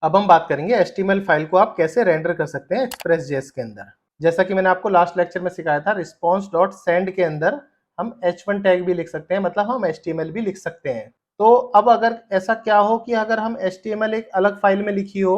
अब हम बात करेंगे HTML फाइल को आप कैसे रेंडर कर सकते हैं एक्सप्रेस.js के अंदर। जैसा कि मैंने आपको लास्ट लेक्चर में सिखाया था, response.send के अंदर हम h1 टैग भी लिख सकते हैं, मतलब हम HTML भी लिख सकते हैं। तो अब अगर ऐसा क्या हो कि अगर हम HTML एक अलग फाइल में लिखी हो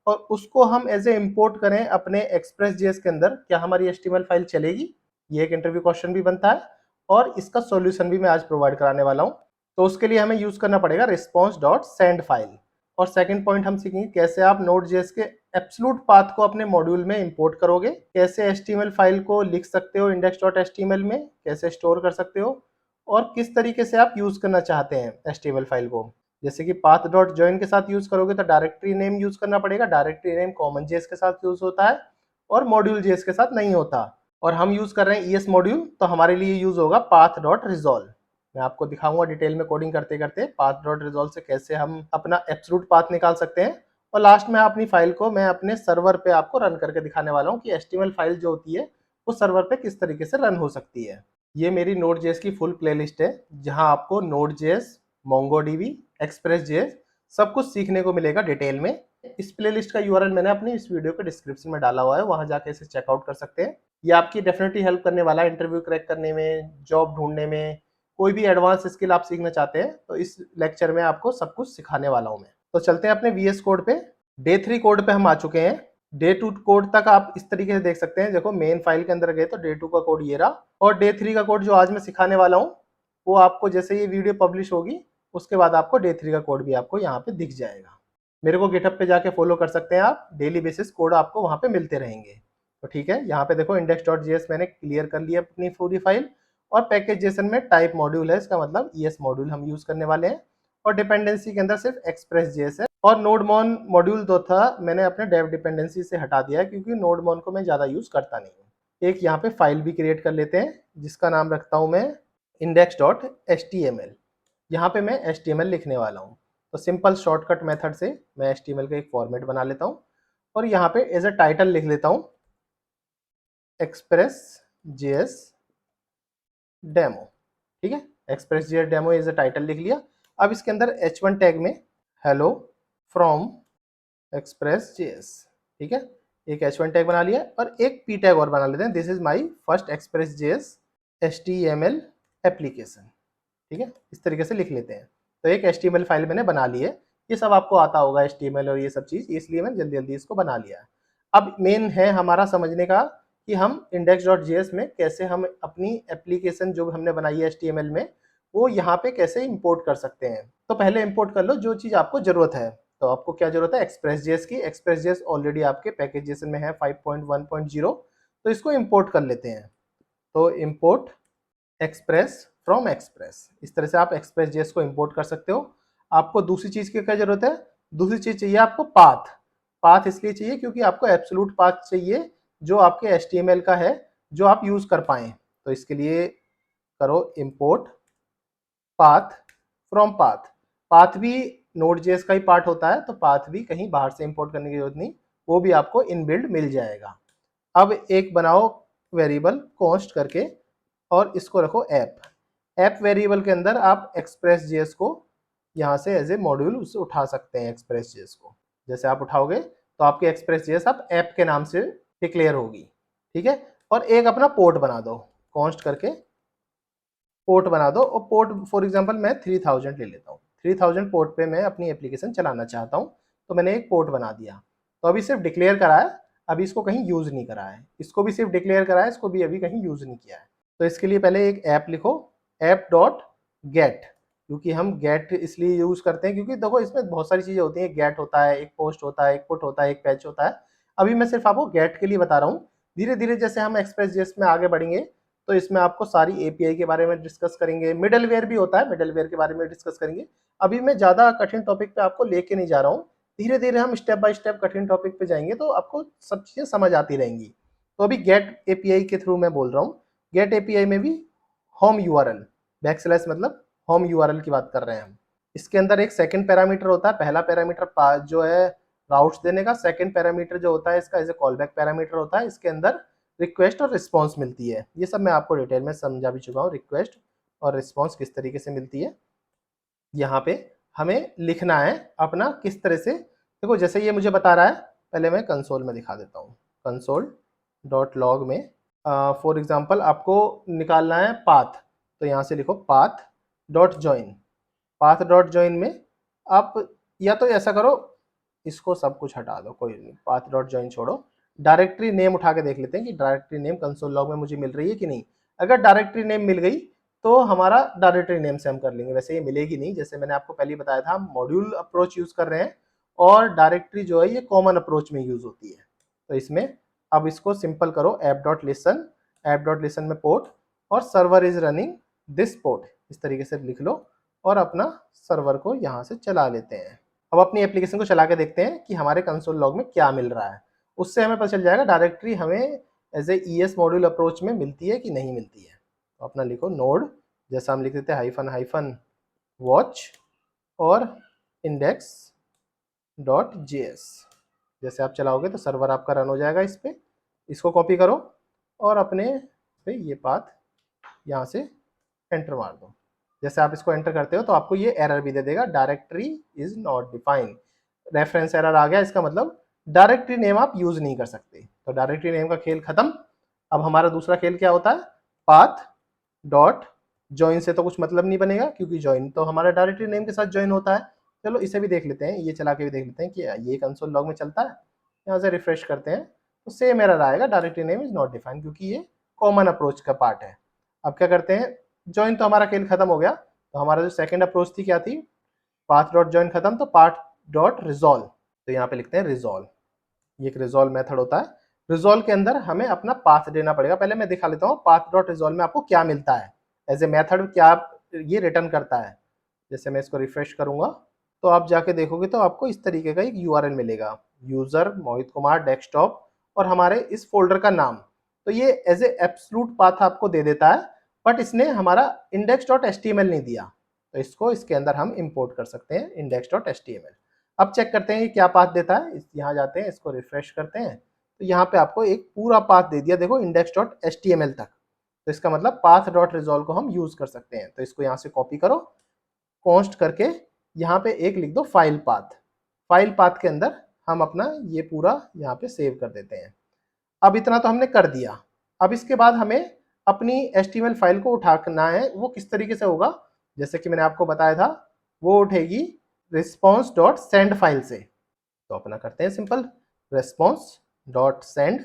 और उसको हम एज ए इम्पोर्ट करें अपने एक्सप्रेस.js के अंदर, क्या हमारी HTML फाइल चलेगी? ये एक इंटरव्यू क्वेश्चन भी बनता है और इसका सॉल्यूशन भी मैं आज प्रोवाइड कराने वाला हूँ। तो उसके लिए हमें यूज करना पड़ेगा response.send फाइल। और सेकंड पॉइंट हम सीखेंगे कैसे आप Node.js के एब्सोल्यूट पाथ को अपने मॉड्यूल में इंपोर्ट करोगे, कैसे HTML फाइल को लिख सकते हो index.html में, कैसे स्टोर कर सकते हो और किस तरीके से आप यूज करना चाहते हैं HTML फाइल को। जैसे कि path.join के साथ यूज करोगे तो डायरेक्टरी नेम यूज करना पड़ेगा, डायरेक्टरी नेम कॉमन.js के साथ यूज होता है और मॉड्यूल.js के साथ नहीं होता। और हम यूज कर रहे हैं ES मॉड्यूल, तो हमारे लिए यूज होगा path.resolve। मैं आपको दिखाऊंगा डिटेल में कोडिंग करते करते path.resolve से कैसे हम अपना एब्सोल्यूट पाथ निकाल सकते हैं। और लास्ट में अपनी फाइल को मैं अपने सर्वर पे आपको रन करके दिखाने वाला हूँ कि HTML फाइल जो होती है वो सर्वर पे किस तरीके से रन हो सकती है। ये मेरी Node.js की फुल प्लेलिस्ट है जहां आपको Node.js, MongoDB, Express.js सब कुछ सीखने को मिलेगा डिटेल में। इस प्लेलिस्ट का URL मैंने अपनी इस वीडियो के डिस्क्रिप्शन में डाला हुआ है, वहां जाके इसे चेकआउट कर सकते हैं। ये आपकी डेफिनेटली हेल्प करने वाला है इंटरव्यू क्रैक करने में, जॉब ढूंढने में, कोई भी एडवांस स्किल आप सीखना चाहते हैं तो इस लेक्चर में आपको सब कुछ सिखाने वाला हूं मैं। तो चलते हैं अपने VS कोड पे। डे 3 कोड पे हम आ चुके हैं। डे 2 कोड तक आप इस तरीके से देख सकते हैं। देखो मेन फाइल के अंदर गए तो डे 2 का कोड ये रहा और डे 3 का कोड जो आज मैं सिखाने वाला हूँ वो आपको जैसे ये वीडियो पब्लिश होगी उसके बाद आपको डे 3 का कोड भी आपको यहाँ पे दिख जाएगा। मेरे को गिटहब पे जाके फॉलो कर सकते हैं आप, डेली बेसिस कोड आपको वहां पे मिलते रहेंगे। तो ठीक है, यहाँ पे देखो index.js मैंने क्लियर कर लिया अपनी पूरी फाइल और पैकेज जेसन में टाइप मॉड्यूल है, इसका मतलब ES मॉड्यूल हम यूज करने वाले हैं और डिपेंडेंसी के अंदर सिर्फ Express.js है और नोडमॉन मॉड्यूल जो था मैंने अपने डेव डिपेंडेंसी से हटा दिया है क्योंकि नोडमॉन को मैं ज्यादा यूज करता नहीं हूँ। एक यहाँ पे फाइल भी क्रिएट कर लेते हैं जिसका नाम रखता हूँ मैं index.html। यहाँ पे मैं HTML लिखने वाला हूँ। तो सिंपल शॉर्टकट मेथड से मैं HTML का एक फॉर्मेट बना लेता हूँ और यहाँ पे एज अ टाइटल लिख लेता हूँ Express.js डेमो। ठीक है, Express.js demo as a title लिख लिया। अब इसके अंदर h1 टैग में हेलो फ्रॉम Express.js, ठीक है, एक h1 टैग बना लिया और एक p टैग और बना लेते हैं, this is my first Express.js HTML application. ठीक है, इस तरीके से लिख लेते हैं। तो एक HTML फाइल मैंने बना ली है। ये सब आपको आता होगा HTML और ये सब चीज, इसलिए मैंने जल्दी जल्दी इसको बना लिया है। अब मेन है हमारा समझने का कि हम index.js में कैसे हम अपनी एप्लीकेशन जो हमने बनाई है HTML में वो यहाँ पे कैसे इंपोर्ट कर सकते हैं। तो पहले इंपोर्ट कर लो जो चीज आपको जरूरत है। तो आपको क्या जरूरत है Express.js की। Express.js ऑलरेडी आपके पैकेज जेसन में है 5.1.0, तो इसको इंपोर्ट कर लेते हैं। तो इंपोर्ट एक्सप्रेस फ्रॉम एक्सप्रेस, इस तरह से आप Express.js को इंपोर्ट कर सकते हो। आपको दूसरी चीज की क्या जरूरत है? दूसरी चीज चाहिए आपको पाथ। पाथ इसलिए चाहिए क्योंकि आपको एब्सोल्यूट पाथ चाहिए जो आपके HTML का है जो आप यूज कर पाए। तो इसके लिए करो import path from path. Path भी Node.js का ही पार्ट होता है, तो पाथ भी कहीं बाहर से इंपोर्ट करने की जरूरत नहीं, वो भी आपको इनबिल्ड मिल जाएगा। अब एक बनाओ वेरिएबल कॉन्स्ट करके और इसको रखो ऐप। ऐप वेरिएबल के अंदर आप Express.js को यहाँ से एज ए मॉड्यूल उसे उठा सकते हैं। Express.js को जैसे आप उठाओगे तो आपकी Express.js आप ऐप के नाम से डिक्लेयर होगी। ठीक है, और एक अपना पोर्ट बना दो, कॉन्स्ट करके पोर्ट बना दो और पोर्ट फॉर एग्जांपल मैं 3000 ले लेता हूँ। 3000 पोर्ट पे मैं अपनी एप्लीकेशन चलाना चाहता हूँ, तो मैंने एक पोर्ट बना दिया। तो अभी सिर्फ डिक्लेयर करा है, अभी इसको कहीं यूज नहीं करा है। इसको भी सिर्फ डिक्लेयर करा है, इसको भी अभी कहीं यूज नहीं किया है। तो इसके लिए पहले एक ऐप लिखो, ऐप डॉट गेट, क्योंकि हम गेट इसलिए यूज करते हैं क्योंकि देखो इसमें बहुत सारी चीजें होती हैं। गेट होता है, एक पोस्ट होता है, एक पुट होता है, एक पैच होता है। अभी मैं सिर्फ आपको गेट के लिए बता रहा हूँ। धीरे धीरे जैसे हम Express.js में आगे बढ़ेंगे तो इसमें आपको सारी API के बारे में डिस्कस करेंगे। मिडलवेयर भी होता है, मिडलवेयर के बारे में डिस्कस करेंगे। अभी मैं ज्यादा कठिन टॉपिक पे आपको लेके नहीं जा रहा हूँ, धीरे धीरे हम स्टेप बाय स्टेप कठिन टॉपिक पे जाएंगे तो आपको सब चीजें समझ आती रहेंगी। तो अभी गेट API के थ्रू मैं बोल रहा हूँ। गेट API में भी होम URL बैकस्लैश मतलब होम URL की बात कर रहे हैं हम। इसके अंदर एक सेकंड पैरामीटर होता है। पहला पैरामीटर जो है राउट्स देने का, सेकंड पैरामीटर जो होता है इसका as a callback parameter होता है। इसके अंदर रिक्वेस्ट और रिस्पॉन्स मिलती है। ये सब मैं आपको डिटेल में समझा भी चुका हूँ, रिक्वेस्ट और रिस्पॉन्स किस तरीके से मिलती है। यहाँ पे हमें लिखना है अपना किस तरह से देखो जैसे ये मुझे बता रहा है, पहले मैं कंसोल में दिखा देता हूँ। कंसोल डॉट लॉग में फॉर एग्जांपल आपको निकालना है पाथ, तो यहाँ से लिखो path dot join. Path dot join में आप या तो ऐसा करो, इसको सब कुछ हटा दो, कोई नहीं, पाथ डॉट जॉइन छोड़ो, डायरेक्टरी नेम उठा के देख लेते हैं कि डायरेक्टरी नेम कंसोल लॉग में मुझे मिल रही है कि नहीं। अगर डायरेक्टरी नेम मिल गई तो हमारा डायरेक्टरी नेम से हम कर लेंगे, वैसे ये मिलेगी नहीं, जैसे मैंने आपको पहले ही बताया था हम मॉड्यूल अप्रोच यूज कर रहे हैं और डायरेक्टरी जो है ये कॉमन अप्रोच में यूज होती है। तो इसमें अब इसको सिंपल करो, ऐप डॉट लिसन में पोर्ट और server is running this port, इस तरीके से लिख लो और अपना सर्वर को यहाँ से चला लेते हैं। अब अपनी एप्लीकेशन को चला के देखते हैं कि हमारे कंसोल लॉग में क्या मिल रहा है, उससे हमें पता चल जाएगा डायरेक्टरी हमें as a ES module approach में मिलती है कि नहीं मिलती है। तो अपना लिखो नोड, जैसा हम लिख देते हैं हाइफन हाइफन वॉच और इंडेक्स डॉट JS। जैसे आप चलाओगे तो सर्वर आपका रन हो जाएगा इस पर। इसको कॉपी करो और अपने पे ये पाथ यहाँ से एंटर मार दो। जैसे आप इसको एंटर करते हो तो आपको ये एरर भी दे देगा, directory is not defined, reference error आ गया। इसका मतलब डायरेक्टरी नेम आप यूज नहीं कर सकते। तो डायरेक्टरी नेम का खेल खत्म। अब हमारा दूसरा खेल क्या होता है, पाथ डॉट ज्वाइन से तो कुछ मतलब नहीं बनेगा क्योंकि ज्वाइन तो हमारा डायरेक्टरी नेम के साथ ज्वाइन होता है। चलो इसे भी देख लेते हैं, ये चला के भी देख लेते हैं कि ये कंसोल लॉग में चलता है। यहाँ से रिफ्रेश करते हैं तो सेम एरर आएगा, directory name is not defined, क्योंकि ये कॉमन अप्रोच का पार्ट है। अब क्या करते हैं, ज्वाइन तो हमारा खेल खत्म हो गया, तो हमारा जो सेकंड अप्रोच थी क्या थी, पाथ डॉट ज्वाइन खत्म, तो पाथ डॉट रिजॉल्व। तो यहाँ पे लिखते हैं रिजॉल्व, ये एक रिजॉल्व मेथड होता है। रिजॉल्व के अंदर हमें अपना पाथ देना पड़ेगा। पहले मैं दिखा लेता हूँ पाथ डॉट रिजॉल्व में आपको क्या मिलता है, एज ए मेथड क्या ये रिटर्न करता है। जैसे मैं इसको रिफ्रेश करूंगा तो आप जाके देखोगे तो आपको इस तरीके का एक URL मिलेगा, यूजर मोहित कुमार डेस्कटॉप और हमारे इस फोल्डर का नाम। तो ये एज ए एब्सोल्यूट पाथ आपको दे देता है, बट इसने हमारा index.html नहीं दिया, तो इसको इसके अंदर हम इंपोर्ट कर सकते हैं index.html। अब चेक करते हैं ये क्या पाथ देता है, यहाँ जाते हैं, इसको रिफ्रेश करते हैं तो यहाँ पे आपको एक पूरा पाथ दे दिया, देखो index.html तक। तो इसका मतलब पाथ डॉट रिजॉल्व को हम यूज कर सकते हैं। तो इसको यहाँ से कॉपी करो, कॉन्स्ट करके यहाँ पे एक लिख दो फाइल पाथ। फाइल पाथ के अंदर हम अपना ये पूरा यहाँ पे सेव कर देते हैं। अब इतना तो हमने कर दिया। अब इसके बाद हमें अपनी HTML फाइल को उठाना है। वो किस तरीके से होगा, जैसे कि मैंने आपको बताया था, वो उठेगी रिस्पॉन्स डॉट सेंड फाइल से। तो अपना करते हैं simple, response dot send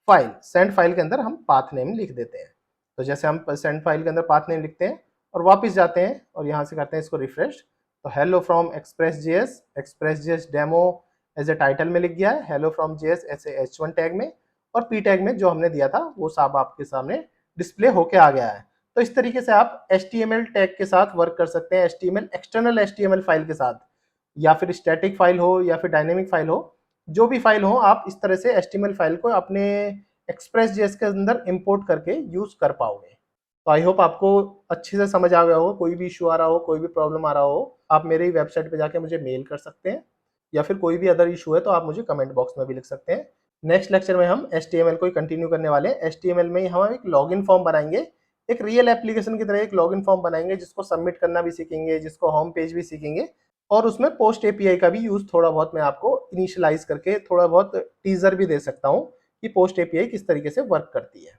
file. Send file के अंदर हम पाथ नेम लिख देते हैं। तो जैसे हम सेंड फाइल के अंदर पाथ नेम लिखते हैं और वापस जाते हैं और यहाँ से करते हैं इसको रिफ्रेश, तो hello from express JS demo as a title में लिख गया है, हेलो फ्रॉम जेएस ऐसे H1 टैग में, और P टैग में जो हमने दिया था वो सब आपके सामने डिस्प्ले होके आ गया है। तो इस तरीके से आप HTML टैग के साथ वर्क कर सकते हैं, HTML एक्सटर्नल HTML फाइल के साथ, या फिर स्टैटिक फाइल हो या फिर डायनेमिक फाइल हो, जो भी फाइल हो आप इस तरह से HTML फाइल को अपने एक्सप्रेस.js के अंदर इंपोर्ट करके यूज कर पाओगे। तो आई होप आपको अच्छे से समझ आ गया हो। कोई भी इशू आ रहा हो, कोई भी प्रॉब्लम आ रहा हो, आप मेरी वेबसाइट पे जाके मुझे मेल कर सकते हैं, या फिर कोई भी अदर इशू है तो आप मुझे कमेंट बॉक्स में भी लिख सकते हैं। नेक्स्ट लेक्चर में हम HTML को ही कंटिन्यू करने वाले हैं। HTML में ही हम एक लॉगिन फॉर्म बनाएंगे, एक रियल एप्लीकेशन की तरह एक लॉगिन फॉर्म बनाएंगे, जिसको सबमिट करना भी सीखेंगे, जिसको होम पेज भी सीखेंगे, और उसमें पोस्ट API का भी यूज थोड़ा बहुत मैं आपको इनिशियलाइज करके थोड़ा बहुत टीजर भी दे सकता हूँ कि पोस्ट API किस तरीके से वर्क करती है।